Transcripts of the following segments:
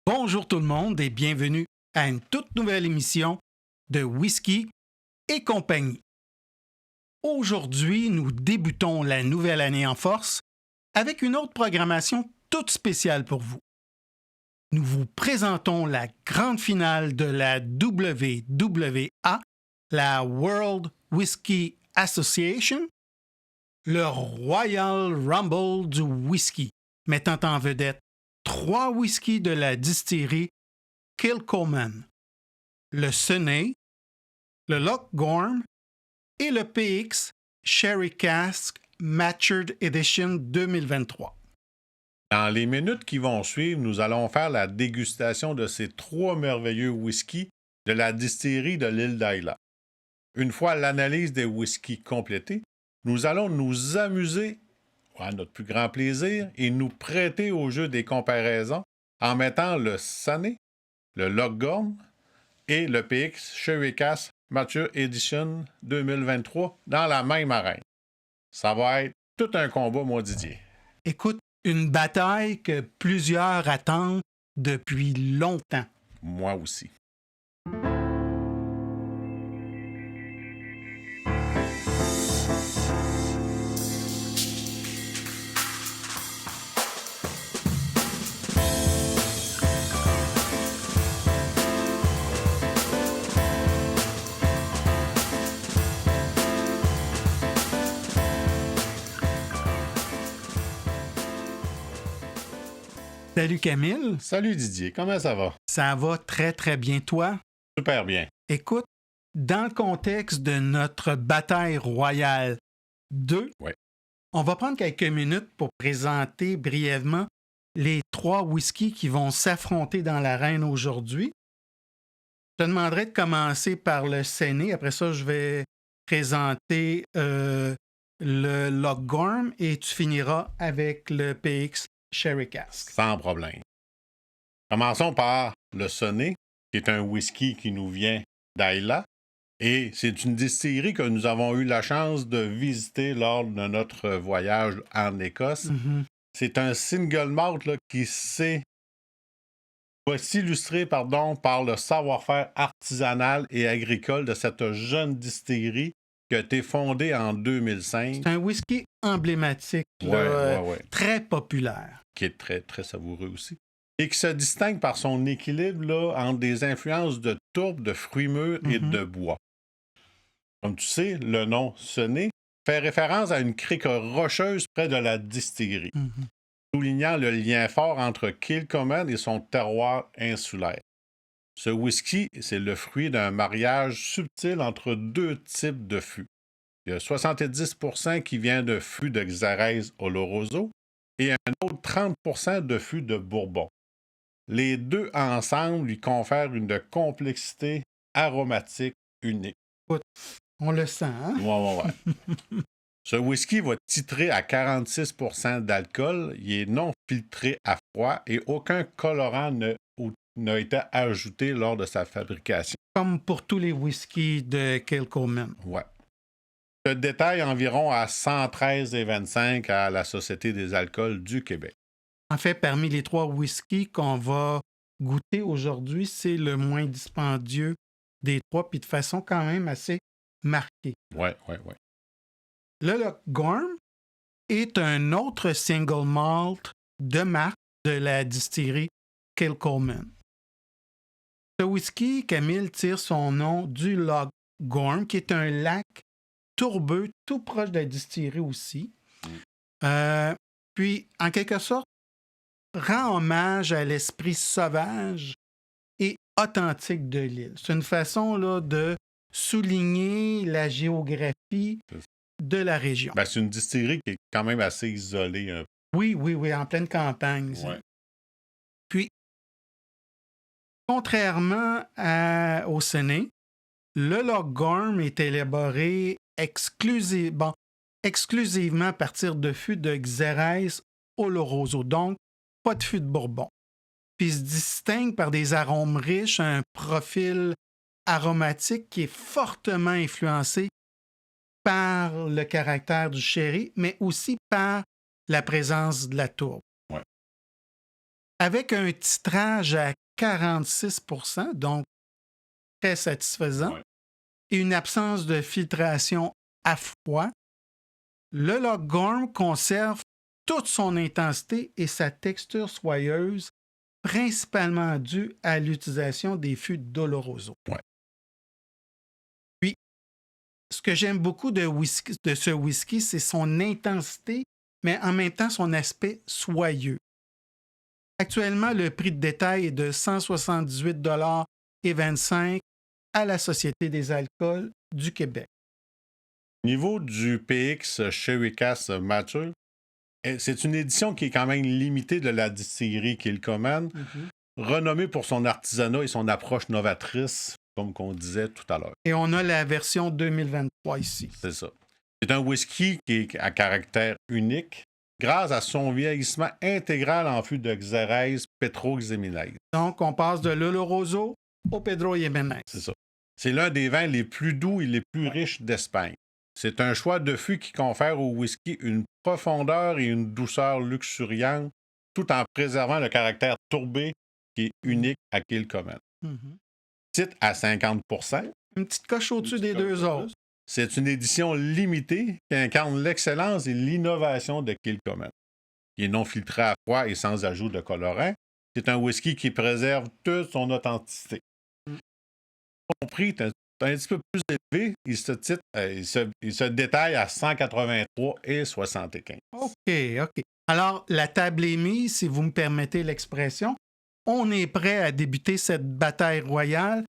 Bonjour tout le monde et bienvenue à une toute nouvelle émission de Whisky et compagnie. Aujourd'hui, nous débutons la nouvelle année en force avec une autre programmation toute spéciale pour vous. Nous vous présentons la grande finale de la WWA, la World Whisky Association, le Royal Rumble du whisky, mettant en vedette 3 whiskies de la distillerie Kilchoman, le Sunay, le Lochgorm et le PX Sherry Cask Matured Edition 2023. Dans les minutes qui vont suivre, nous allons faire la dégustation de ces 3 merveilleux whiskies de la distillerie de l'île d'Ayla. Une fois l'analyse des whiskies complétée, nous allons nous amuser à notre plus grand plaisir et nous prêter au jeu des comparaisons en mettant le Sunay, le Lochgorm et le PX Sherry Cask Matured Edition 2023 dans la même arène. Ça va être tout un combat, mon Didier. Écoute, une bataille que plusieurs attendent depuis longtemps. Moi aussi. Salut Camille. Salut Didier, comment ça va? Ça va très très bien, toi? Super bien. Écoute, dans le contexte de notre bataille royale 2, Ouais. on va prendre quelques minutes pour présenter brièvement les 3 whiskies qui vont s'affronter dans l'arène aujourd'hui. Je te demanderai de commencer par le Sunay. Après ça, je vais présenter le Lochgorm et tu finiras avec le PX Sherry Cask. Sans problème. Commençons par le Sunay, qui est un whisky qui nous vient d'Ayla. Et c'est une distillerie que nous avons eu la chance de visiter lors de notre voyage en Écosse. Mhm. C'est un single malt là, qui va s'illustrer par le savoir-faire artisanal et agricole de cette jeune distillerie qui a été fondée en 2005. C'est un whisky emblématique, là, Ouais. très populaire. Qui est très, très savoureux aussi. Et qui se distingue par son équilibre là, entre des influences de tourbe, de fruits mûrs et de bois. Comme tu sais, le nom Sunay fait référence à une crique rocheuse près de la distillerie, soulignant le lien fort entre Kilchoman et son terroir insulaire. Ce whisky, c'est le fruit d'un mariage subtil entre 2 types de fûts. Il y a 70% qui vient de fûts de Xérès Oloroso et un autre 30% de fûts de Bourbon. Les deux ensemble lui confèrent une complexité aromatique unique. On le sent, hein? Ouais. Ce whisky va titrer à 46% d'alcool. Il est non filtré à froid et aucun colorant n'a été ajouté lors de sa fabrication. Comme pour tous les whiskies de Kilchoman. Ouais. Ce détail environ à 113,25 à la Société des alcools du Québec. En fait, parmi les 3 whiskies qu'on va goûter aujourd'hui, c'est le moins dispendieux des 3, puis de façon quand même assez marquée. Ouais. Le Lochgorm est un autre single malt de marque de la distillerie Kilchoman. Ce whisky, Camille, tire son nom du Lochgorm, qui est un lac tourbeux tout proche de la distillerie aussi. Puis, en quelque sorte, rend hommage à l'esprit sauvage et authentique de l'île. C'est une façon là, de souligner la géographie de la région. Ben, c'est une distillerie qui est quand même assez isolée. Un peu. Oui, en pleine campagne. Ouais. Puis, contrairement au Sunay, le Lochgorm est élaboré exclusivement à partir de fûts de Xérès Oloroso, donc pas de fût de Bourbon. Puis il se distingue par des arômes riches, un profil aromatique qui est fortement influencé par le caractère du sherry, mais aussi par la présence de la tourbe. Ouais. avec un titrage à 46 %, donc très satisfaisant, et une absence de filtration à froid, le Lockgorn conserve toute son intensité et sa texture soyeuse, principalement due à l'utilisation des fûts d'Oloroso. Ouais. Puis, ce que j'aime beaucoup de ce whisky, c'est son intensité, mais en même temps son aspect soyeux. Actuellement, le prix de détail est de 178,25 $ à la Société des alcools du Québec. Au niveau du PX Sherry Cask Mature, c'est une édition qui est quand même limitée de la distillerie Kilchoman, renommée pour son artisanat et son approche novatrice, comme on disait tout à l'heure. Et on a la version 2023 ici. C'est ça. C'est un whisky qui est à caractère unique grâce à son vieillissement intégral en fût de Xérès Pedro Ximénez. Donc, on passe de l'Oloroso au Pedro Ximénez. C'est ça. C'est l'un des vins les plus doux et les plus riches d'Espagne. C'est un choix de fût qui confère au whisky une profondeur et une douceur luxuriante, tout en préservant le caractère tourbé qui est unique à Kilchoman. Titre à 50 %. Une petite coche au-dessus des deux autres. C'est une édition limitée qui incarne l'excellence et l'innovation de Kilchoman. Il est non filtré à froid et sans ajout de colorant. C'est un whisky qui préserve toute son authenticité. Son prix est un petit peu plus élevé. Il se détaille à 183,75 $. OK. Alors, la table est mise, si vous me permettez l'expression. On est prêt à débuter cette bataille royale,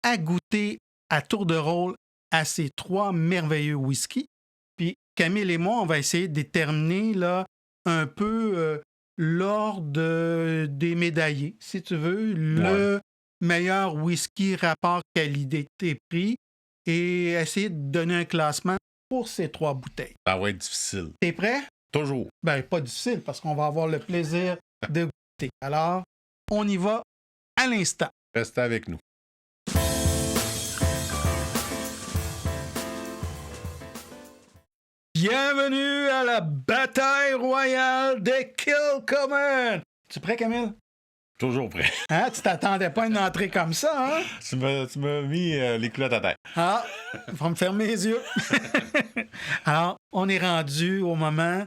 à goûter à tour de rôle à ces trois merveilleux whiskies. Puis Camille et moi, on va essayer de déterminer là, un peu l'ordre des médaillés, si tu veux, le meilleur whisky rapport qualité-prix et essayer de donner un classement pour ces trois bouteilles. Ça va être difficile. T'es prêt? Toujours. Ben, pas difficile parce qu'on va avoir le plaisir de goûter. Alors, on y va à l'instant. Restez avec nous. Bienvenue à la bataille royale des Kilchoman. Tu es prêt, Camille? Toujours prêt. Hein? Tu t'attendais pas à une entrée comme ça, hein? Tu m'as mis les culottes à terre. Ah, il faut me fermer les yeux. Alors, on est rendu au moment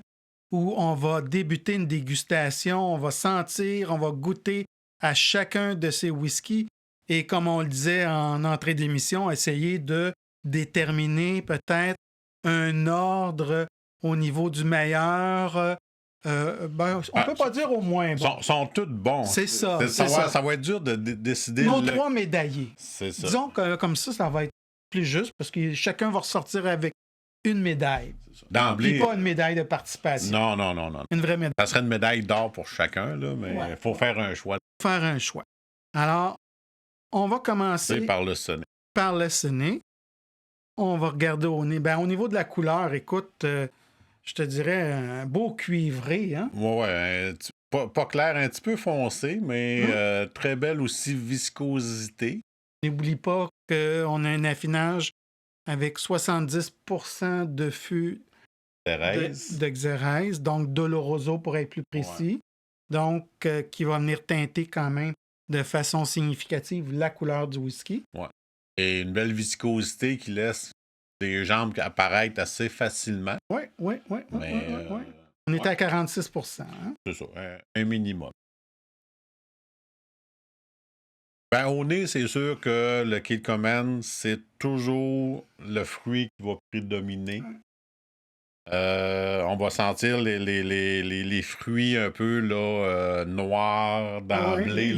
où on va débuter une dégustation. On va sentir, on va goûter à chacun de ces whiskies. Et comme on le disait en entrée d'émission, essayer de déterminer peut-être un ordre au niveau du meilleur. On ne peut pas dire au moins bon. Sont tous bons. C'est ça. Ça va être dur de décider. Nos trois médaillés. C'est ça. Disons que comme ça va être plus juste parce que chacun va ressortir avec une médaille. D'emblée. Puis pas une médaille de participation. Non. Une vraie médaille. Ça serait une médaille d'or pour chacun, là, mais il faut faire un choix. Alors, on va commencer par le sonnet. Par le sonnet. On va regarder au nez. Ben, au niveau de la couleur, écoute, je te dirais un beau cuivré. Hein? Ouais, pas clair, un petit peu foncé, mais très belle aussi viscosité. N'oublie pas qu'on a un affinage avec 70% de fût de Xérès, donc d'Oloroso pour être plus précis. Donc, qui va venir teinter quand même de façon significative la couleur du whisky. Ouais. Et une belle viscosité qui laisse des jambes apparaître assez facilement. Oui. On était à 46%. Hein? C'est ça, un minimum. Ben, au nez, c'est sûr que le Kilchoman, c'est toujours le fruit qui va prédominer. On va sentir les fruits un peu là, noirs d'emblée.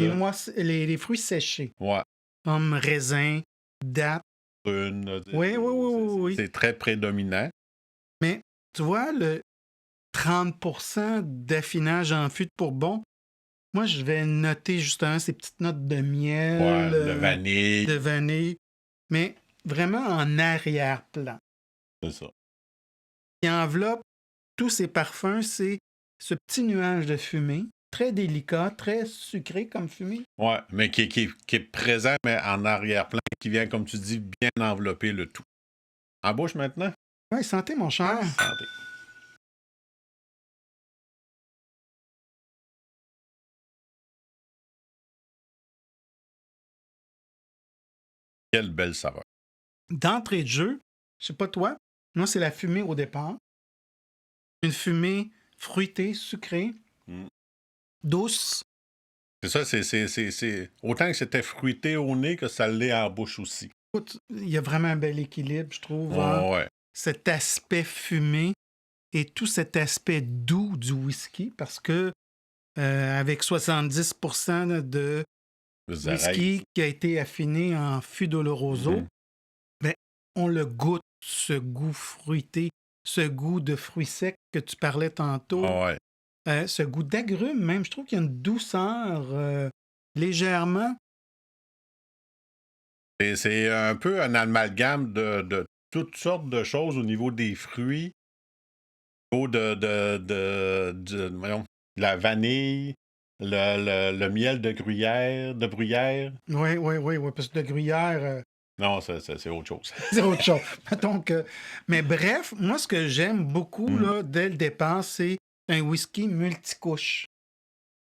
Les fruits séchés. Ouais. Comme raisin, date. Prune. Oui. C'est très prédominant. Mais tu vois, le 30% d'affinage en fût de Bourbon, moi, je vais noter justement ces petites notes de miel. De vanille. Mais vraiment en arrière-plan. C'est ça. Qui enveloppe tous ces parfums, c'est ce petit nuage de fumée, très délicat, très sucré comme fumée. Oui, mais qui est présent, mais en arrière-plan, qui vient, comme tu dis, bien envelopper le tout. En bouche maintenant? Oui, santé, mon cher. Santé. Quelle belle saveur. D'entrée de jeu, je sais pas toi, moi, c'est la fumée au départ. Une fumée fruitée, sucrée, douce. C'est ça, c'est autant que c'était fruité au nez que ça l'est en bouche aussi. Écoute, il y a vraiment un bel équilibre, je trouve. Ouais. Cet aspect fumé et tout cet aspect doux du whisky, parce que avec 70% de whisky qui a été affiné en fût d'Oloroso, ben, on le goûte, ce goût fruité, ce goût de fruits secs que tu parlais tantôt. Ce goût d'agrumes, même. Je trouve qu'il y a une douceur légèrement. C'est un peu un amalgame de toutes sortes de choses au niveau des fruits, au niveau de la vanille, le miel de bruyère. Oui, parce que de gruyère... Non, c'est autre chose. C'est autre chose. Donc, mais bref, moi, ce que j'aime beaucoup là, dès le départ, c'est un whisky multicouche.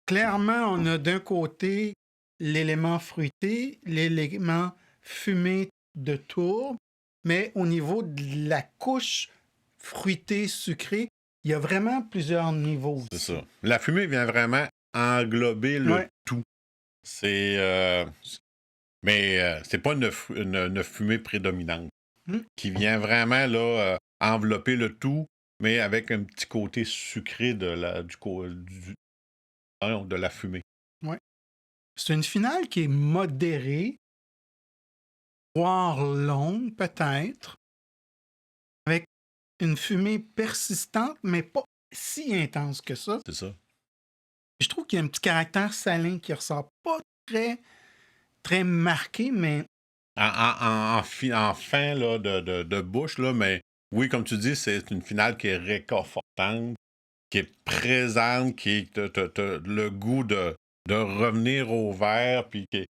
Clairement, on a d'un côté l'élément fruité, l'élément fumé de tourbe, mais au niveau de la couche fruitée, sucrée, il y a vraiment plusieurs niveaux. C'est ça. La fumée vient vraiment englober le tout. Mais c'est pas une fumée prédominante qui vient vraiment là, envelopper le tout, mais avec un petit côté sucré de la fumée. Oui. C'est une finale qui est modérée, voire longue peut-être, avec une fumée persistante, mais pas si intense que ça. C'est ça. Je trouve qu'il y a un petit caractère salin qui ressort pas très marqué, mais... En fin là, de bouche, là, mais oui, comme tu dis, c'est une finale qui est réconfortante, qui est présente, qui a le goût de revenir au verre, puis qui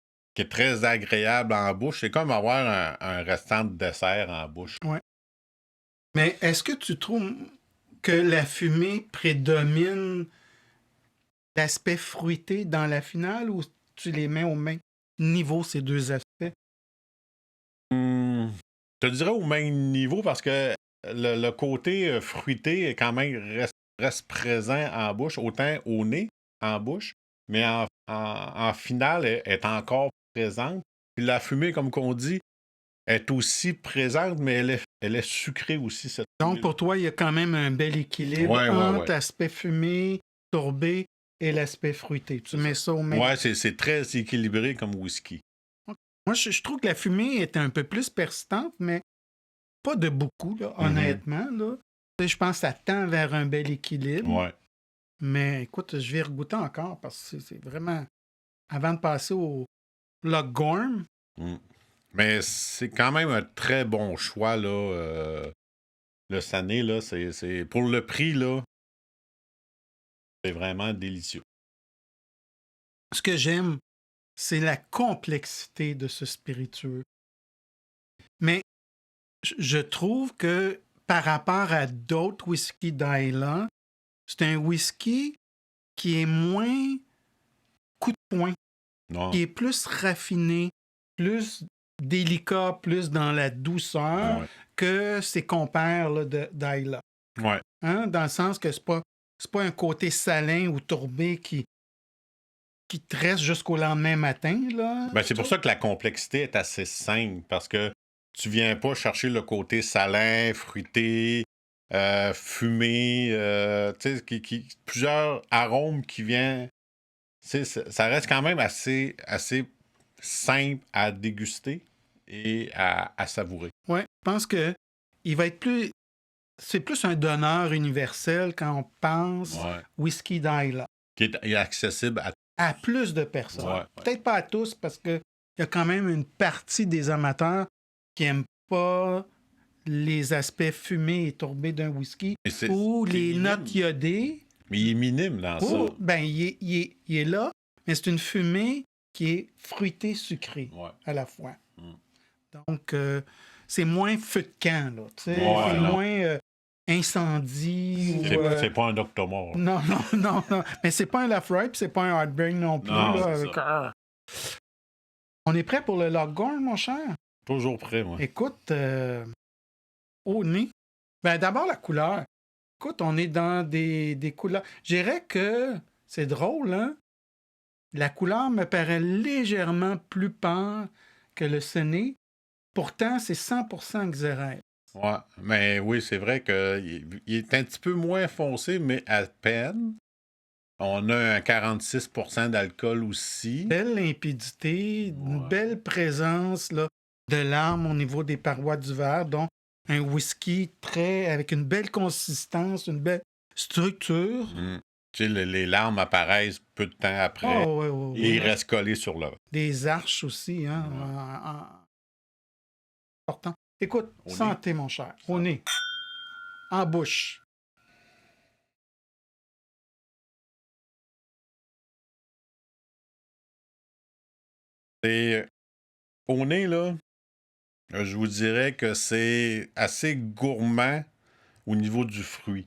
est très agréable en bouche. C'est comme avoir un restant de dessert en bouche. Oui. Mais est-ce que tu trouves que la fumée prédomine l'aspect fruité dans la finale ou tu les mets au même niveau, ces deux aspects? Je te dirais au même niveau parce que le côté fruité quand même reste présent en bouche, autant au nez, en bouche, mais en finale, elle est encore présente. Puis la fumée, comme qu'on dit, est aussi présente, mais elle est sucrée aussi. Donc, pour toi, il y a quand même un bel équilibre entre l'aspect fumé, tourbé et l'aspect fruité. Tu mets ça au même... Oui, c'est très équilibré comme whisky. Moi, je trouve que la fumée est un peu plus persistante, mais pas de beaucoup, là, honnêtement. Là. Je pense que ça tend vers un bel équilibre. Ouais. Mais écoute, je vais regoûter encore parce que c'est vraiment... Avant de passer au Lochgorn. Mais c'est quand même un très bon choix, là. Le Sané, là, c'est pour le prix, là, c'est vraiment délicieux. Ce que j'aime, c'est la complexité de ce spiritueux. Mais je trouve que par rapport à d'autres whisky d'Islay, c'est un whisky qui est moins coup de poing, qui est plus raffiné, plus délicat, plus dans la douceur que ses compères d'Islay. Ouais. Hein? Dans le sens que c'est pas un côté salin ou tourbé qui te reste jusqu'au lendemain matin. Là, c'est pour ça que la complexité est assez simple, parce que tu viens pas chercher le côté salin, fruité, fumé, plusieurs arômes qui viennent. Ça reste quand même assez simple à déguster et à savourer. Oui, je pense que il va être plus... C'est plus un donneur universel quand on pense whisky d'Islay. Qui est accessible à plus de personnes. Peut-être pas à tous, parce qu'il y a quand même une partie des amateurs qui n'aiment pas les aspects fumés et tourbés d'un whisky ou les notes iodées. Mais il est minime dans ça. Ben, il est là, mais c'est une fumée qui est fruitée, sucrée à la fois. Donc, c'est moins feu de camp, là. C'est moins incendie. C'est pas un Octomore. Non. Mais c'est pas un Lafroy, puis c'est pas un Heartburn non plus. Non, là, avec... On est prêt pour le Lochgorn, mon cher? Toujours prêt, moi. Écoute, au nez, ben d'abord la couleur. Écoute, on est dans des couleurs. Je dirais que c'est drôle, hein? La couleur me paraît légèrement plus pâle que le Séné. Pourtant, c'est 100% Xérès. Ouais, mais oui, c'est vrai qu'il est un petit peu moins foncé, mais à peine. On a un 46% d'alcool aussi. Belle limpidité, une belle présence là, de larmes au niveau des parois du verre, donc un whisky avec une belle consistance, une belle structure. Tu sais, les larmes apparaissent peu de temps après. Et ils restent collés sur le... Des arches aussi, hein. Important. Écoute, santé, mon cher. Au nez. En bouche. Au nez, là, je vous dirais que c'est assez gourmand au niveau du fruit.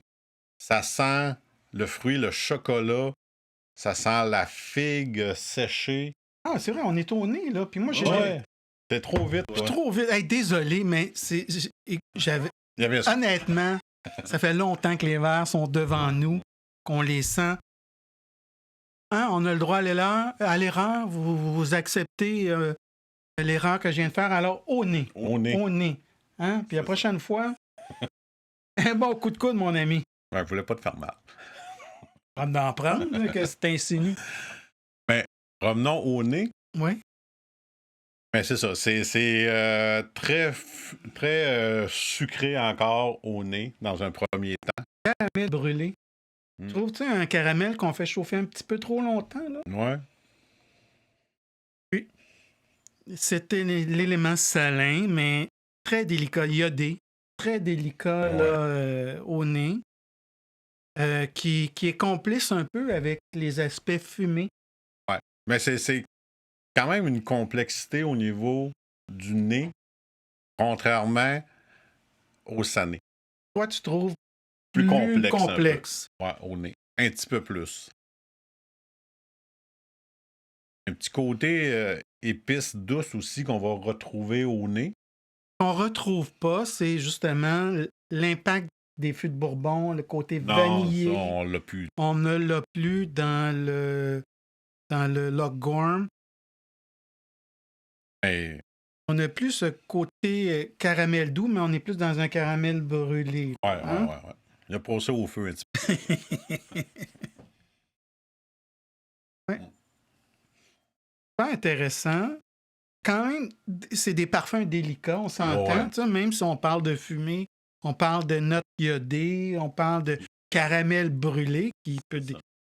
Ça sent le fruit, le chocolat, ça sent la figue séchée. Ah, c'est vrai, on est au nez, là. Puis moi, j'ai... C'est trop vite. Je suis trop vite. Hey, désolé, mais honnêtement, ça fait longtemps que les verres sont devant nous, qu'on les sent. Hein, on a le droit à l'erreur. Vous acceptez l'erreur que je viens de faire. Alors, au nez. Au nez. Au nez. Hein? Puis la prochaine fois, un bon coup de coude, mon ami. Ouais, je voulais pas te faire mal. Comme d'en prendre, que c'est insinué. Mais revenons au nez. Oui. Mais c'est ça. C'est très sucré encore au nez dans un premier temps. Caramel brûlé. Trouves-tu un caramel qu'on fait chauffer un petit peu trop longtemps, là? Ouais. Oui. C'était l'élément salin, mais très délicat, iodé. Très délicat là, au nez. Qui est complice un peu avec les aspects fumés. Ouais. Mais c'est quand même une complexité au niveau du nez, contrairement au sané. Toi, tu trouves plus complexe. Ouais, au nez. Un petit peu plus. Un petit côté épice douce aussi qu'on va retrouver au nez. Ce qu'on retrouve pas, c'est justement l'impact des fûts de Bourbon, le côté vanillé. Ça, on l'a plus. On ne l'a plus dans le Lockgorn. Hey. On n'a plus ce côté caramel doux, mais on est plus dans un caramel brûlé. Ouais. Il a passé au feu un petit peu. Ouais. Pas intéressant. Quand même, c'est des parfums délicats, on s'entend. Ouais. Même si on parle de fumée, on parle de notes iodées, on parle de caramel brûlé qui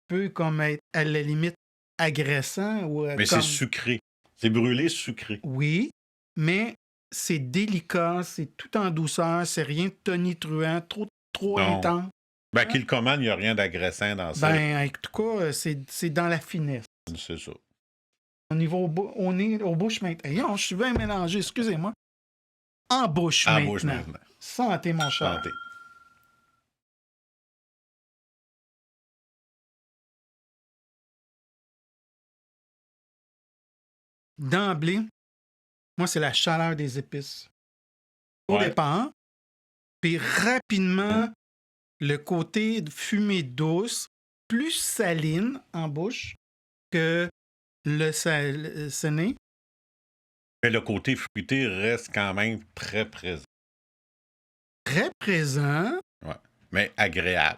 peut comme être à la limite agressant. Mais c'est sucré. C'est brûlé sucré. Oui, mais c'est délicat, c'est tout en douceur, c'est rien de tonitruant, trop intense. Ben, qu'il commande, il n'y a rien d'agressant dans ça. Ben, en tout cas, c'est dans la finesse. C'est ça. Au niveau au nez, aux bouches maintenant. Je suis bien mélangé, excusez-moi. En bouche maintenant. Santé, mon cher. Santé. D'emblée, moi, c'est la chaleur des épices. Au départ. Puis rapidement, le côté de fumée douce, plus saline en bouche que le Séné. Mais le côté fruité reste quand même très présent. Très présent. Ouais. Mais agréable.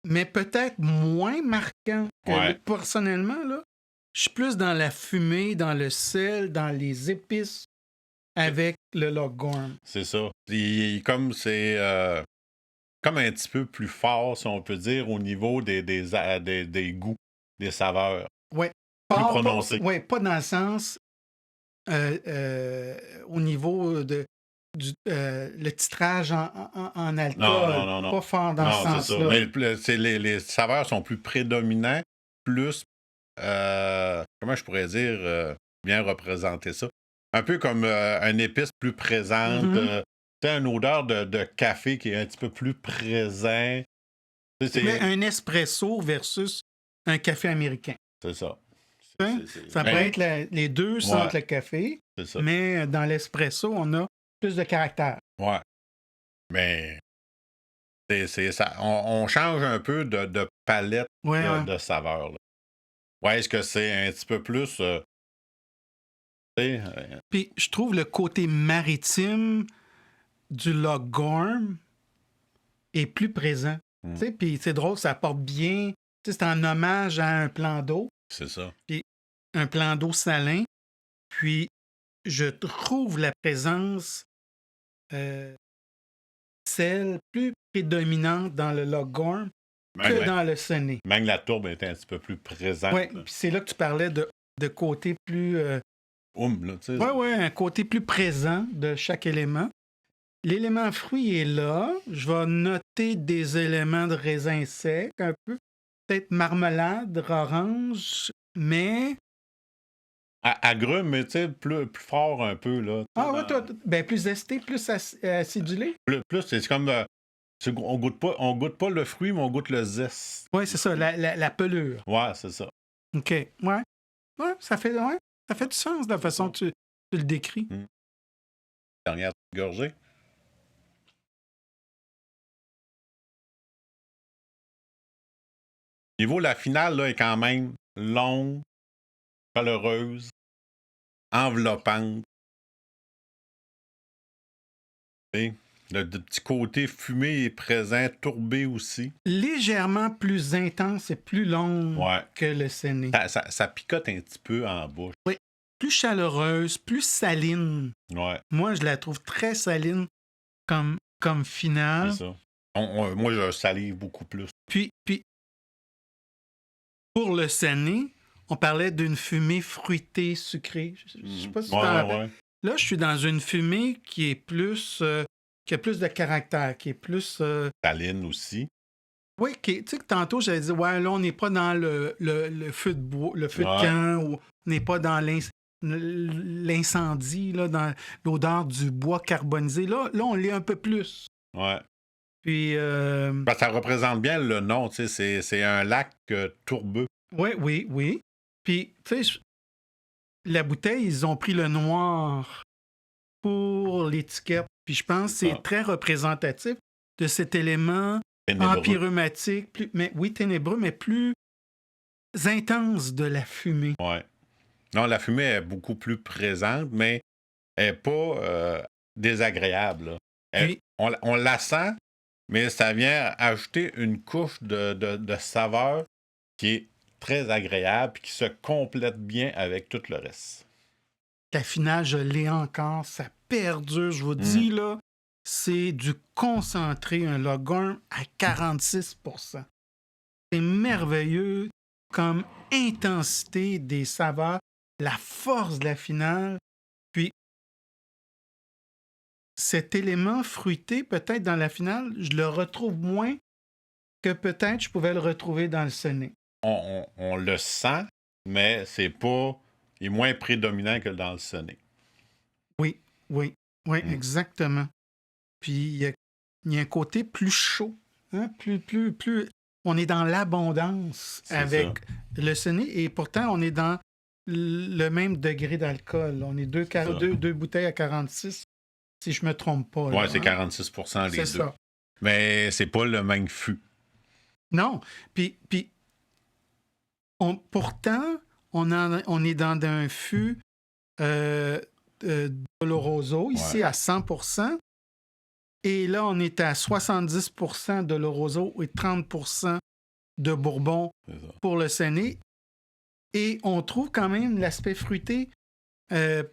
Mais peut-être moins marquant que personnellement, là. Je suis plus dans la fumée, dans le sel, dans les épices avec le Lockgorn. C'est ça. Comme c'est comme un petit peu plus fort, si on peut dire, au niveau des goûts, des saveurs. Oui. Plus prononcé. Oui, pas dans le sens au niveau de le titrage en alcool. Non. Pas fort dans ce sens-là. Mais les saveurs sont plus prédominants, plus comment je pourrais dire bien représenter ça? Un peu comme une épice plus présente. Une odeur de café qui est un petit peu plus présent. Mais un espresso versus un café américain. C'est ça. Ça peut être les deux sentent le café, mais dans l'espresso, on a plus de caractère. Ouais. Mais c'est ça. On change un peu de palette de saveurs. Ouais, est-ce que c'est un petit peu plus... Puis je trouve le côté maritime du Lockgorm est plus présent. Puis c'est drôle, ça porte bien. C'est en hommage à un plan d'eau. C'est ça. Puis un plan d'eau salin. Puis je trouve la présence celle plus prédominante dans le Lockgorm que dans le Sunny. Même la tourbe était un petit peu plus présente. Oui, puis c'est là que tu parlais de côté plus... là, tu sais. Oui, un côté plus présent de chaque élément. L'élément fruit est là. Je vais noter des éléments de raisin sec un peu. Peut-être marmelade, orange, mais... Agrumes, mais tu sais, plus fort un peu, là. Ben, plus esté, plus acidulé. Plus, c'est comme... on goûte pas le fruit, mais on goûte le zeste. Oui, c'est ça, la pelure. Ouais, c'est ça. OK, ouais, ça fait du sens de la façon que tu le décris. Dernière gorgée. Niveau la finale, là, est quand même longue, chaleureuse, enveloppante. Et le petit côté fumé est présent, tourbé aussi. Légèrement plus intense et plus longue que le Séné. Ça picote un petit peu en bouche. Oui, plus chaleureuse, plus saline. Ouais. Moi, je la trouve très saline comme finale. C'est ça. Moi, je salive beaucoup plus. Puis pour le Séné, on parlait d'une fumée fruitée, sucrée. Je ne sais pas si tu t'en rappelles. Là, je suis dans une fumée qui est plus... qui a plus de caractère, qui est plus... saline aussi. Oui, tu sais que tantôt, j'avais dit, là, on n'est pas dans le feu de bois, le feu de camp, ou on n'est pas dans l'incendie, là, dans l'odeur du bois carbonisé. Là, on l'est un peu plus. Ouais. Puis... ça représente bien le nom, tu sais, c'est un lac tourbeux. Oui. Puis, tu sais, la bouteille, ils ont pris le noir pour l'étiquette. Puis je pense que c'est très représentatif de cet élément empyréumatique, ténébreux, mais plus intense de la fumée. Oui. Non, la fumée est beaucoup plus présente, mais elle n'est pas désagréable. On la sent, mais ça vient ajouter une couche de saveur qui est très agréable et qui se complète bien avec tout le reste. La finale, je l'ai encore, ça perdure, je vous dis, là, c'est du concentré, un Lockgorm à 46%. C'est merveilleux comme intensité des saveurs, la force de la finale. Puis, cet élément fruité, peut-être dans la finale, je le retrouve moins que peut-être je pouvais le retrouver dans le Séné. On le sent, mais c'est pas... Il est moins prédominant que dans le Séné. Oui, exactement. Puis il y a un côté plus chaud, hein? plus. On est dans l'abondance avec le Séné et pourtant on est dans le même degré d'alcool. On est deux bouteilles à 46, si je me trompe pas. Oui, c'est 46% les deux. Ça. Mais c'est pas le même fût. Non. Puis pourtant, on est dans un fût d'Oloroso, ici à 100%. Et là, on est à 70% d'Oloroso et 30% de Bourbon pour le Séné. Et on trouve quand même l'aspect fruité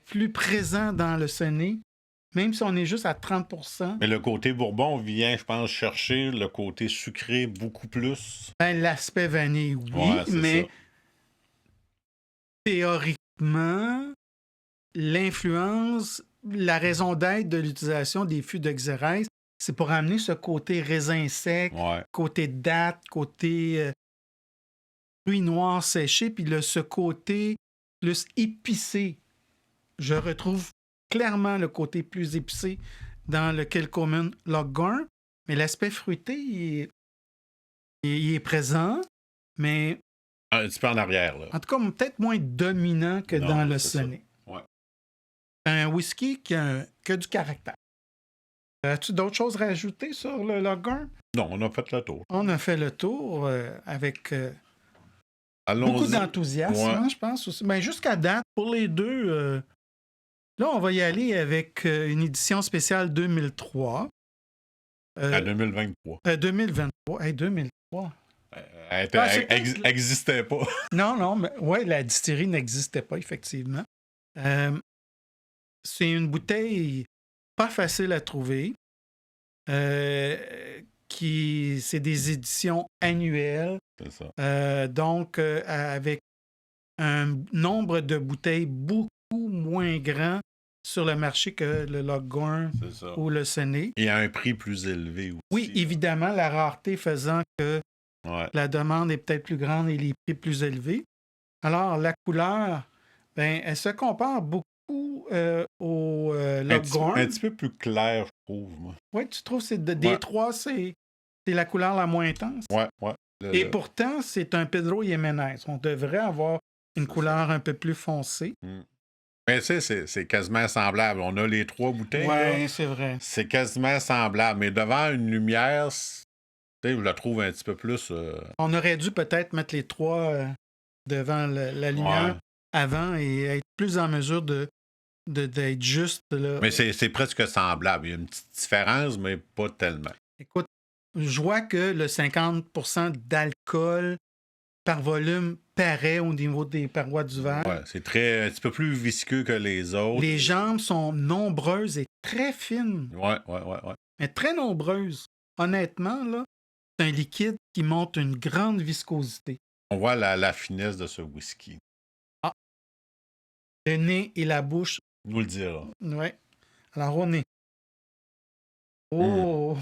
plus présent dans le Séné, même si on est juste à 30%. Mais le côté Bourbon vient, je pense, chercher le côté sucré beaucoup plus. L'aspect vanille, mais ça. Théoriquement, l'influence, la raison d'être de l'utilisation des fûts de Xérès, c'est pour amener ce côté raisin sec, côté date, côté fruits noirs séchés, puis ce côté plus épicé. Je retrouve clairement le côté plus épicé dans le Kilchoman Lockgorm, mais l'aspect fruité, il est présent, mais Un petit peu en arrière, là. En tout cas, peut-être moins dominant que dans le Sonnet. Ouais. Un whisky qui a du caractère. As-tu d'autres choses à rajouter sur le Lager? Non, on a fait le tour. On a fait le tour avec Allons-y. beaucoup d'enthousiasme, hein, je pense aussi. Ben, jusqu'à date, pour les deux, là, on va y aller avec une édition spéciale 2003. À 2023. 2023. Hey, 2003. Elle peut-être- n'existait pas. Non, mais ouais, la distillerie n'existait pas, effectivement. C'est une bouteille pas facile à trouver. C'est des éditions annuelles. C'est ça. Donc, avec un nombre de bouteilles beaucoup moins grand sur le marché que le Lagorn ou le Sonnet. Et à un prix plus élevé aussi. Oui, évidemment, la rareté faisant que la demande est peut-être plus grande et les prix plus élevés. Alors, la couleur, ben, elle se compare beaucoup au Lagorn. Un petit peu plus clair, je trouve, moi. Oui, tu trouves que des trois, c'est la couleur la moins intense? Ouais. Et pourtant, c'est un Pedro Jiménez. On devrait avoir une couleur un peu plus foncée. Mais tu sais, c'est quasiment semblable. On a les trois bouteilles. Oui, c'est vrai. C'est quasiment semblable. Mais devant une lumière, je la trouve un petit peu plus... On aurait dû peut-être mettre les trois devant la lumière avant et être plus en mesure d'être juste. Là. Mais c'est presque semblable. Il y a une petite différence, mais pas tellement. Écoute, je vois que le 50% d'alcool par volume paraît au niveau des parois du verre. Ouais, c'est un petit peu plus visqueux que les autres. Les jambes sont nombreuses et très fines. Ouais. Mais très nombreuses. Honnêtement, là, c'est un liquide qui montre une grande viscosité. On voit la finesse de ce whisky. Ah. Le nez et la bouche. Nous le dira. Oui. Alors, au nez. Oh!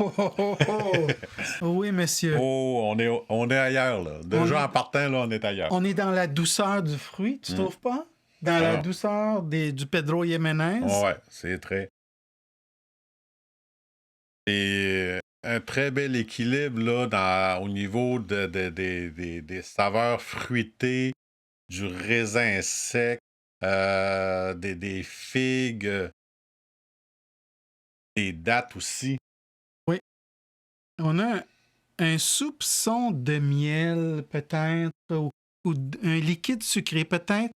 Oui, monsieur. Oh, on est ailleurs, là. Déjà, en partant, là, on est ailleurs. On est dans la douceur du fruit, tu trouves pas? Dans la douceur du Pedro Jiménez. Ouais, c'est très... Et un très bel équilibre, là, au niveau des saveurs fruitées, du raisin sec, des figues, des dattes aussi. Oui. On a un soupçon de miel, peut-être, ou un liquide sucré, peut-être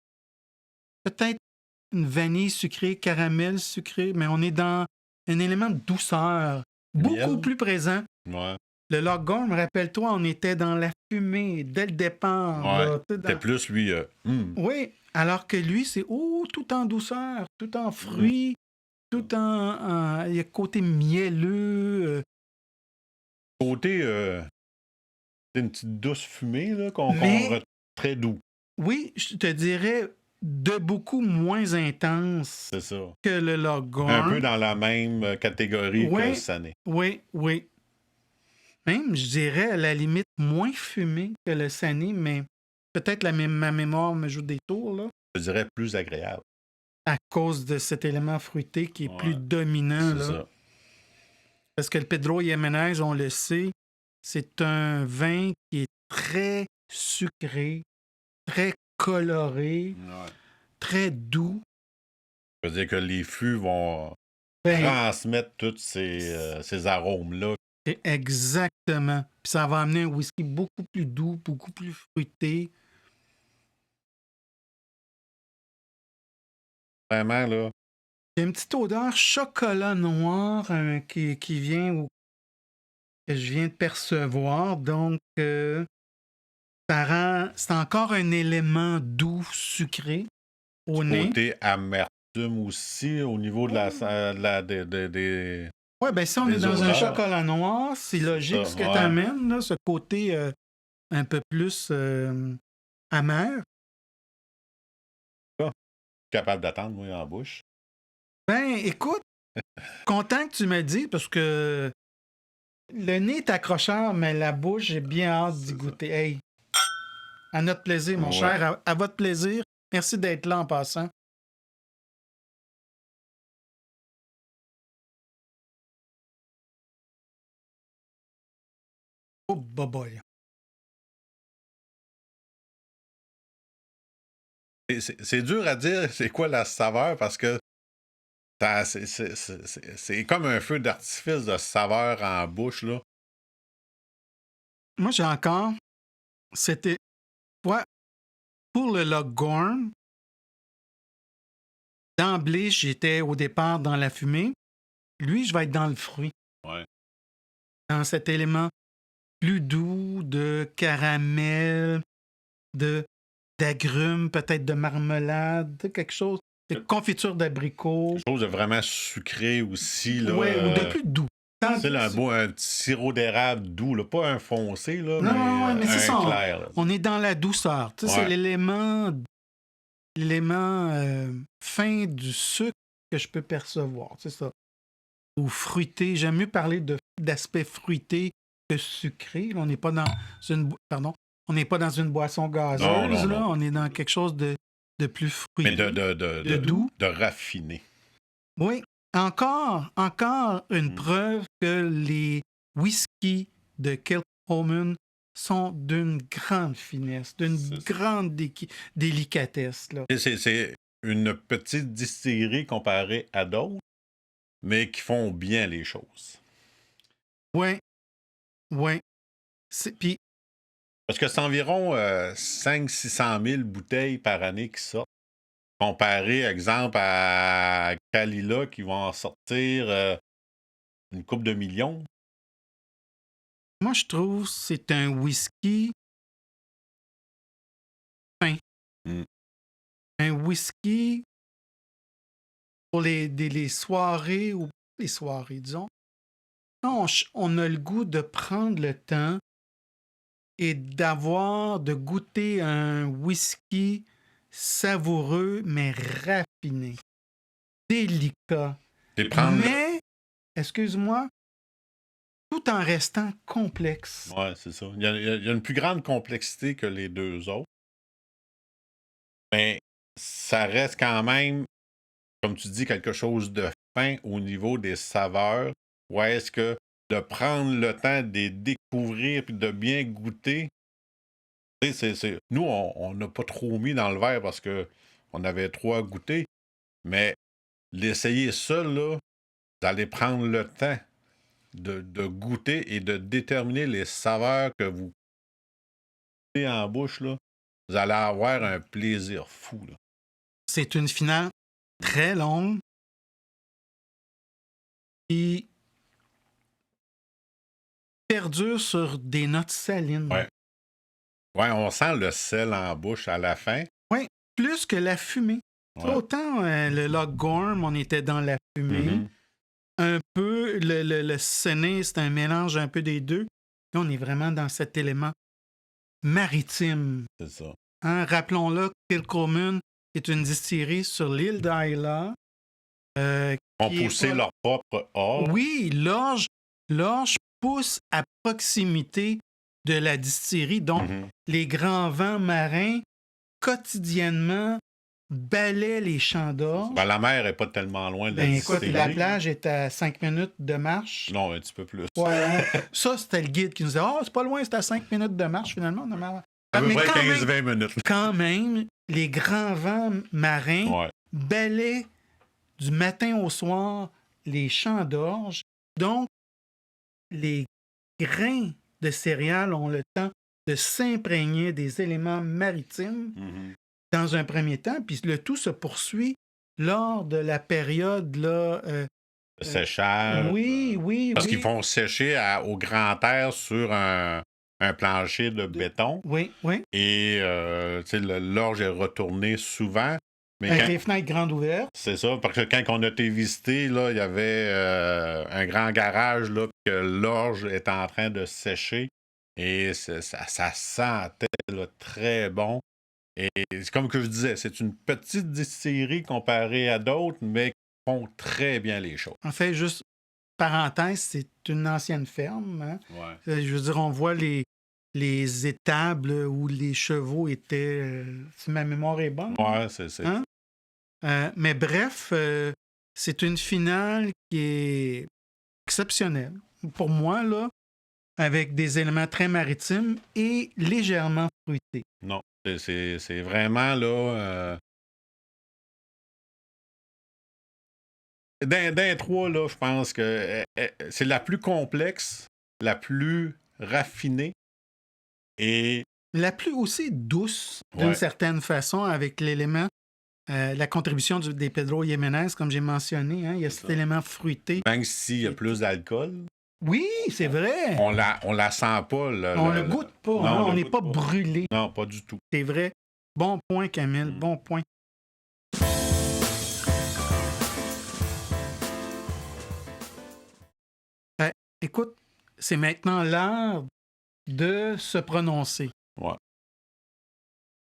une vanille sucrée, caramel sucré, mais on est dans un élément de douceur beaucoup plus présent. Ouais. Le Lagorn, rappelle-toi, on était dans la fumée dès le départ. Ouais. C'était plus, lui... Oui, alors que lui, c'est tout en douceur, tout en fruits, tout en... Il y a côté mielleux. Côté... c'est une petite douce fumée, là, qu'on retrouve très doux. Oui, je te dirais de beaucoup moins intense que le Lagorn. Un peu dans la même catégorie que le Sonnet. Oui. Même, je dirais, à la limite, moins fumé que le Sonnet, mais peut-être ma mémoire me joue des tours, là. Je dirais plus agréable. À cause de cet élément fruité qui est plus dominant, là. Ça. Parce que le Pedro Jiménez, on le sait, c'est un vin qui est très sucré, très coloré, très doux. Ça veut dire que les fûts vont transmettre tous ces arômes-là. Exactement. Puis ça va amener un whisky beaucoup plus doux, beaucoup plus fruité. Vraiment, là. Il y a une petite odeur chocolat noir qui vient ou que je viens de percevoir. Donc, c'est encore un élément doux, sucré au nez. Côté amertume aussi, au niveau de des... Oui, bien si on est dans un chocolat noir, c'est logique ce que tu amènes, là, ce côté un peu plus amer. Capable d'attendre, moi, en bouche. Ben, écoute, content que tu me dis, parce que le nez est accrocheur, mais la bouche, j'ai bien hâte d'y goûter. Hey, à notre plaisir, mon cher, à votre plaisir. Merci d'être là en passant. Oh, boy. C'est dur à dire c'est quoi la saveur parce que c'est comme un feu d'artifice de saveur en bouche, là. Moi, j'ai encore... C'était... Ouais, pour le Longhorn, d'emblée, j'étais au départ dans la fumée. Lui, je vais être dans le fruit. Ouais. Dans cet élément plus doux de caramel, d'agrumes, peut-être de marmelade, quelque chose, de confiture d'abricot. Quelque chose de vraiment sucré aussi, là. Oui, ou de plus doux. C'est un petit sirop d'érable doux, là. Pas un foncé, là, Non, mais c'est ça. clair. Là. On est dans la douceur. Tu sais, c'est l'élément fin du sucre que je peux percevoir. C'est ça. Ou fruité. J'aime mieux parler d'aspect fruité que sucré. Là, on n'est pas dans une... On n'est pas dans une boisson gazeuse. Non. On est dans quelque chose de plus fruité. Mais de doux. De raffiné. Oui. Encore une preuve que les whiskies de Kilchoman sont d'une grande finesse, d'une grande délicatesse. Là. C'est une petite distillerie comparée à d'autres, mais qui font bien les choses. Oui. Puis... Parce que c'est environ 500-600 000 bouteilles par année qui sortent. Comparé, exemple, à Kalila qui vont en sortir une couple de millions. Moi, je trouve que c'est un whisky fin. Un whisky pour les soirées, ou les soirées, disons. On a le goût de prendre le temps et de goûter un whisky savoureux, mais raffiné, délicat. Mais, excuse-moi, tout en restant complexe. Oui, c'est ça. Il y a une plus grande complexité que les deux autres. Mais ça reste quand même, comme tu dis, quelque chose de fin au niveau des saveurs. Ou est-ce que de prendre le temps de les découvrir et de bien goûter, nous, on n'a pas trop mis dans le verre parce qu'on avait trop à goûter. Mais l'essayer seul, là, vous allez prendre le temps de goûter et de déterminer les saveurs que vous goûtez en bouche, là. Vous allez avoir un plaisir fou. Là. C'est une finale très longue. Et perdure sur des notes salines. Ouais, on sent le sel en bouche à la fin. Oui, plus que la fumée. Ouais. Autant le Longhorn, on était dans la fumée. Un peu, le Séné, c'est un mélange un peu des deux. Là, on est vraiment dans cet élément maritime. C'est ça. Hein, rappelons-le, Kilchoman est une distillerie sur l'île d'Islay. On poussait leur propre orge. Oui, l'orge pousse à proximité de la distillerie. Donc, les grands vents marins, quotidiennement, balaient les champs d'orge. Ben, la mer n'est pas tellement loin de la distillerie. La plage est à 5 minutes de marche. Non, un petit peu plus. Ouais. Ça, c'était le guide qui nous disait « Ah, c'est pas loin, c'est à 5 minutes de marche, finalement. » À peu près 15-20 minutes. Quand même, les grands vents marins balaient du matin au soir les champs d'orge. Donc, les grains de céréales ont le temps de s'imprégner des éléments maritimes dans un premier temps, puis le tout se poursuit lors de la période là, séchage. Oui. Parce qu'ils font sécher au grand air sur un plancher de béton. Oui. Et l'orge est retournée souvent. Mais avec les fenêtres grandes ouvertes. C'est ça, parce que quand on a été visité, là, il y avait un grand garage, là, que l'orge était en train de sécher. Et ça sentait là, très bon. Et comme que je disais, c'est une petite distillerie comparée à d'autres, mais qui font très bien les choses. En fait, juste parenthèse, c'est une ancienne ferme. Hein? Ouais. Je veux dire, on voit les étables où les chevaux étaient, si ma mémoire est bonne. Ouais, c'est. Hein? Mais bref, c'est une finale qui est exceptionnelle. Pour moi, là, avec des éléments très maritimes et légèrement fruités. Non, c'est vraiment, là, D'un trois, là, je pense que c'est la plus complexe, la plus raffinée et... La plus aussi douce, d'une certaine façon, avec l'élément, la contribution des Pedro Jiménez, comme j'ai mentionné. Hein, il y a cet élément fruité. Même s'il y a plus d'alcool. Oui, c'est vrai. On la sent pas. On le goûte pas. Non, hein, on n'est pas brûlé. Non, pas du tout. C'est vrai. Bon point, Camille. Bon point. Écoute, c'est maintenant l'heure de se prononcer. Ouais.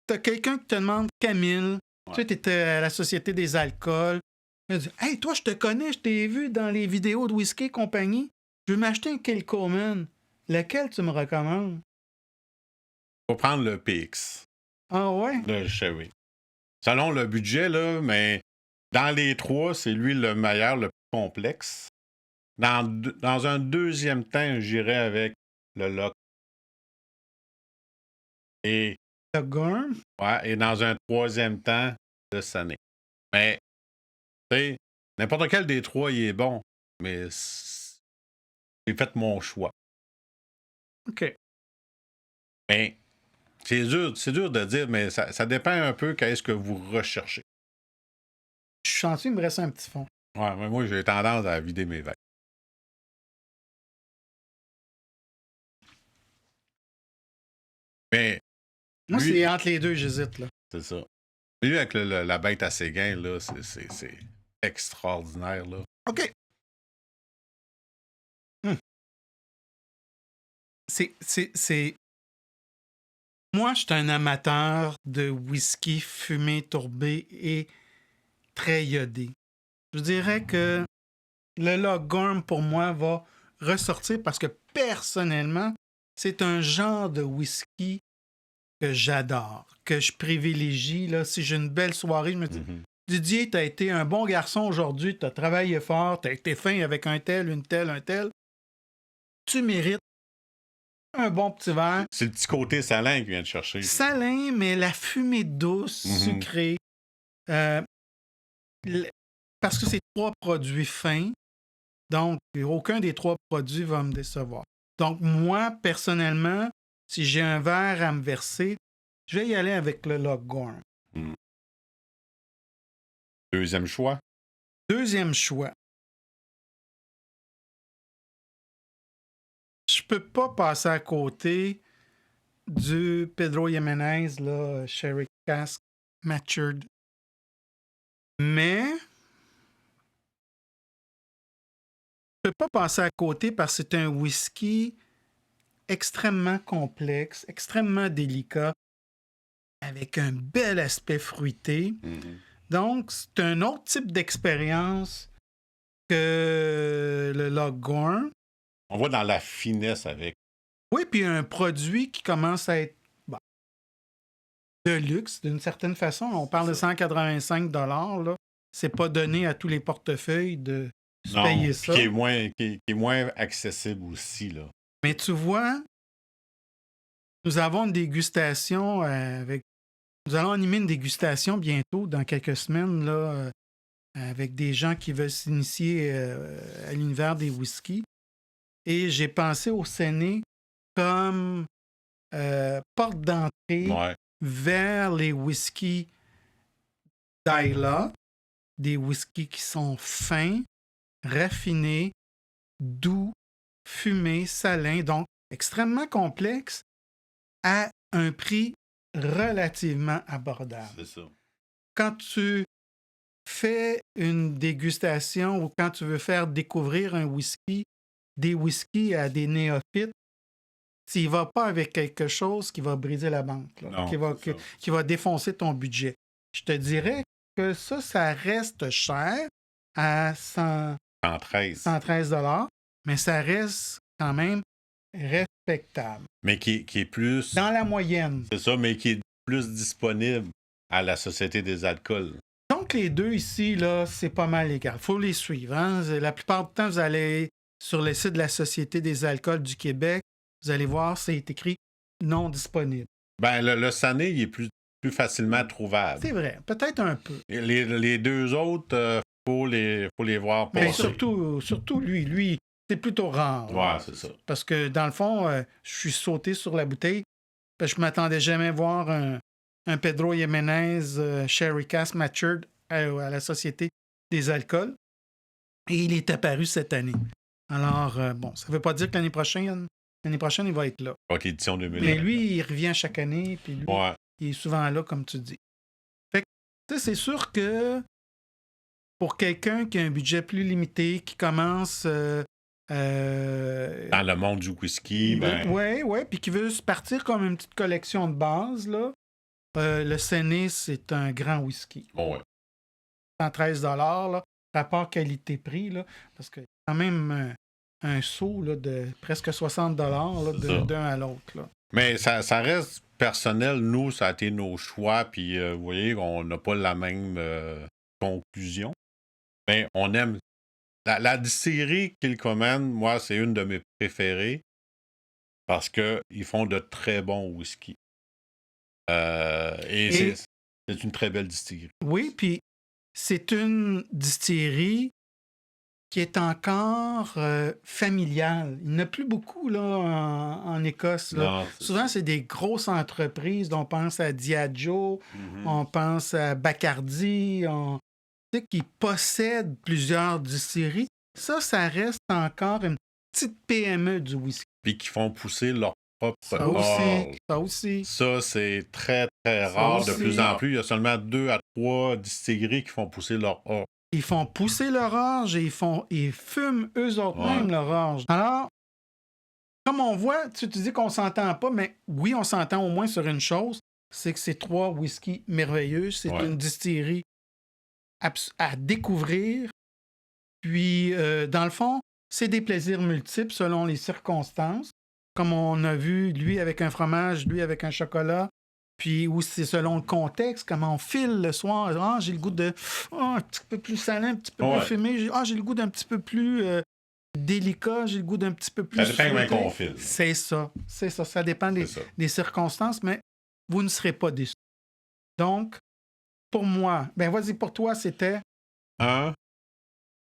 T'as quelqu'un qui te demande, Camille, tu sais, t'étais à la Société des alcools. Il dit, hey, toi, je te connais, je t'ai vu dans les vidéos de Whisky et compagnie. Je veux m'acheter un Kilchoman. Lequel tu me recommandes? Faut prendre le PX. Ah ouais? Le Sherry. Selon le budget, là, mais dans les trois, c'est lui le meilleur, le plus complexe. Dans un deuxième temps, j'irais avec le Lock. Et... Le Gorm? Ouais, et dans un troisième temps, le Sané. Mais, tu sais, n'importe quel des trois, il est bon. Mais j'ai fait mon choix. OK. Mais c'est dur de dire, mais ça dépend un peu qu'est-ce que vous recherchez. Je suis chanceux, il me reste un petit fond. Ouais, mais moi, j'ai tendance à vider mes verres. Mais... Moi, c'est entre les deux, j'hésite, là. C'est ça. Lui, avec la bête à Séguin, là, c'est extraordinaire, là. OK. C'est... Moi, je suis un amateur de whisky fumé, tourbé et très iodé. Je dirais que le Lockgorm, pour moi, va ressortir parce que, personnellement, c'est un genre de whisky que j'adore, que je privilégie. Là, si j'ai une belle soirée, je me dis, Didier, t'as été un bon garçon aujourd'hui, t'as travaillé fort, t'as été fin avec un tel, une telle, un tel. Tu mérites un bon petit verre. C'est le petit côté salin qu'il vient de chercher. Salin, mais la fumée douce, sucrée. Parce que c'est trois produits fins, donc aucun des trois produits va me décevoir. Donc moi, personnellement, si j'ai un verre à me verser, je vais y aller avec le Lockgorm. Deuxième choix. Deuxième choix. Je peux pas passer à côté du Pedro Jiménez, là, Sherry Cask Matured. Mais je peux pas passer à côté parce que c'est un whisky extrêmement complexe, extrêmement délicat, avec un bel aspect fruité. Donc, c'est un autre type d'expérience que le Lockgorm. On voit dans la finesse avec. Oui, puis un produit qui commence à être de luxe, d'une certaine façon. On parle de 185 $, là. C'est pas donné à tous les portefeuilles de se payer ça. Qui est moins accessible aussi, là. Mais tu vois, nous avons une dégustation avec... Nous allons animer une dégustation bientôt, dans quelques semaines, là, avec des gens qui veulent s'initier à l'univers des whiskies. Et j'ai pensé au Séné comme porte d'entrée vers les whiskies d'Ayla, des whiskies qui sont fins, raffinés, doux, fumés, salins, donc extrêmement complexes, à un prix relativement abordable. C'est ça. Quand tu fais une dégustation ou quand tu veux faire découvrir un whisky, des whiskies à des néophytes, tu ne vas pas avec quelque chose qui va briser la banque, là, non, qui va défoncer ton budget. Je te dirais que ça reste cher à 113 $, mais ça reste quand même respectable. Mais qui est plus... Dans la moyenne. C'est ça, mais qui est plus disponible à la Société des alcools. Donc, les deux ici, là, c'est pas mal égal. Il faut les suivre. Hein? La plupart du temps, vous allez sur le site de la Société des alcools du Québec, vous allez voir, c'est écrit non disponible. Ben, le Sané, il est plus facilement trouvable. C'est vrai, peut-être un peu. Les deux autres, faut les voir Mais passer. surtout lui, c'est plutôt rare. Ouais, c'est ça. Parce que dans le fond, je suis sauté sur la bouteille. Parce que je m'attendais jamais à voir un Pedro Jiménez Sherry Cask Matured à la Société des alcools. Et il est apparu cette année. Alors, bon, ça ne veut pas dire que l'année prochaine, il va être là. Donc, édition 2020. Mais lui, il revient chaque année, puis lui, il est souvent là, comme tu dis. Fait que, tu sais, c'est sûr que pour quelqu'un qui a un budget plus limité, qui commence... dans le monde du whisky, Oui, puis qui veut se partir comme une petite collection de base, là, le Séné, c'est un grand whisky. Bon, ouais. 113 $, rapport qualité-prix, là, parce que quand même un saut là, de presque 60 $ là, d'un à l'autre. Là. Mais ça reste personnel. Nous, ça a été nos choix, puis vous voyez, on n'a pas la même conclusion. Mais on aime. La distillerie qu'ils commandent, moi, c'est une de mes préférées parce qu'ils font de très bons whisky. Et c'est une très belle distillerie. Oui, puis c'est une distillerie qui est encore familiale. Il n'y en a plus beaucoup là, en Écosse. Là. Non, souvent, c'est des grosses entreprises. On pense à Diageo, on pense à Bacardi, qui possèdent plusieurs distilleries. Ça reste encore une petite PME du whisky. Puis qui font pousser leur propre orge. Ça aussi. Ça, c'est très, très rare. De plus en plus, il y a seulement 2 à 3 distilleries qui font pousser leur orge. Ils font pousser leur orge et ils fument eux autres mêmes leur orge. Alors, comme on voit, tu dis qu'on s'entend pas, mais oui, on s'entend au moins sur une chose, c'est que c'est 3 whiskies merveilleux. C'est une distillerie à découvrir. Puis, dans le fond, c'est des plaisirs multiples selon les circonstances. Comme on a vu, lui avec un fromage, lui avec un chocolat. Puis, ou c'est selon le contexte, comment on file le soir. Ah, j'ai le goût de un petit peu plus salin, un petit peu plus fumé. Ah, j'ai le goût d'un petit peu plus délicat. J'ai le goût d'un petit peu plus... Ça dépend comment on file. C'est ça. Ça dépend des circonstances, mais vous ne serez pas déçus. Donc, pour moi, vas-y, pour toi, c'était... 1,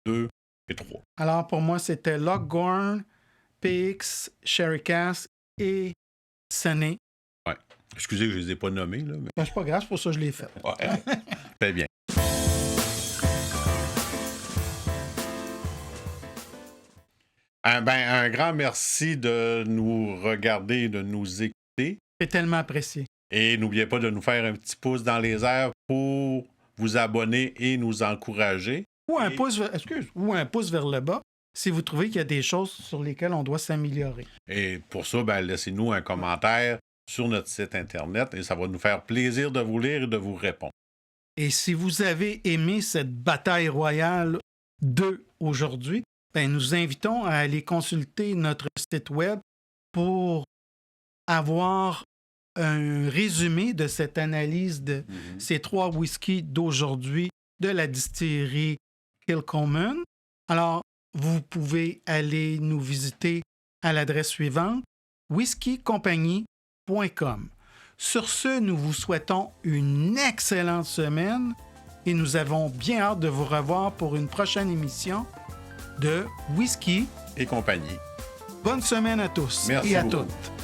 2 et 3. Alors, pour moi, c'était Lochgorn, PX, Sherry Cask et Séné. Ouais. Excusez, je ne les ai pas nommés, là. Mais... c'est pas grave, c'est pour ça que je l'ai fait. Ouais. Très bien. Un grand merci de nous regarder et de nous écouter. C'est tellement apprécié. Et n'oubliez pas de nous faire un petit pouce dans les airs pour vous abonner et nous encourager. Ou un pouce vers le bas si vous trouvez qu'il y a des choses sur lesquelles on doit s'améliorer. Et pour ça, laissez-nous un commentaire sur notre site Internet et ça va nous faire plaisir de vous lire et de vous répondre. Et si vous avez aimé cette bataille royale 2 aujourd'hui, nous invitons à aller consulter notre site web pour avoir un résumé de cette analyse de ces 3 whiskies d'aujourd'hui de la distillerie Kilchoman. Alors, vous pouvez aller nous visiter à l'adresse suivante, whiskycompagnie.com. Sur ce, nous vous souhaitons une excellente semaine et nous avons bien hâte de vous revoir pour une prochaine émission de Whisky et compagnie. Bonne semaine à tous Merci et à beaucoup. toutes.